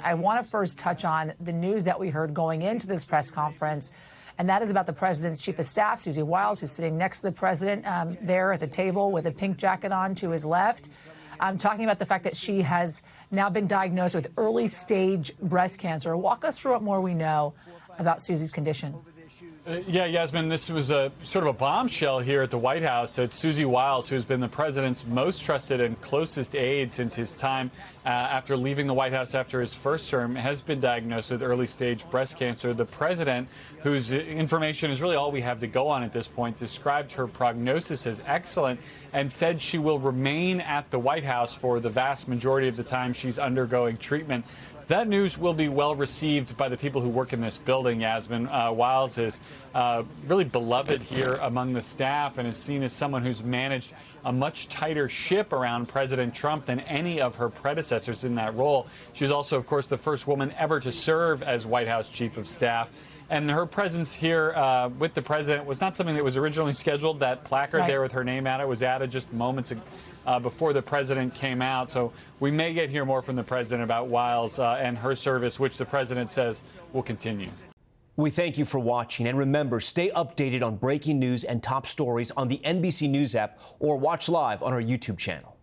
I want to first touch on the news that we heard going into this press conference, and that is about the president's chief of staff, Susie Wiles, who's sitting next to the president there at the table with a pink jacket on to his left. I'm talking about the fact that she has now been diagnosed with early stage breast cancer. Walk us through what more we know about Susie's condition. Yeah, Yasmin, this was a sort of a bombshell here at the White House that Susie Wiles, who's been the president's most trusted and closest aide since his time after leaving the White House after his first term, has been diagnosed with early stage breast cancer. The president, whose information is really all we have to go on at this point, described her prognosis as excellent and said she will remain at the White House for the vast majority of the time she's undergoing treatment. That news will be well received by the people who work in this building, Yasmin. Wiles is really beloved here among the staff and is seen as someone who's managed a much tighter ship around President Trump than any of her predecessors in that role. She's also, of course, the first woman ever to serve as White House chief of staff. And her presence here with the president was not something that was originally scheduled. That placard there with her name at it was added just moments before the president came out. So we may get hear more from the president about Wiles and her service, which the president says will continue. We thank you for watching. And remember, stay updated on breaking news and top stories on the NBC News app or watch live on our YouTube channel.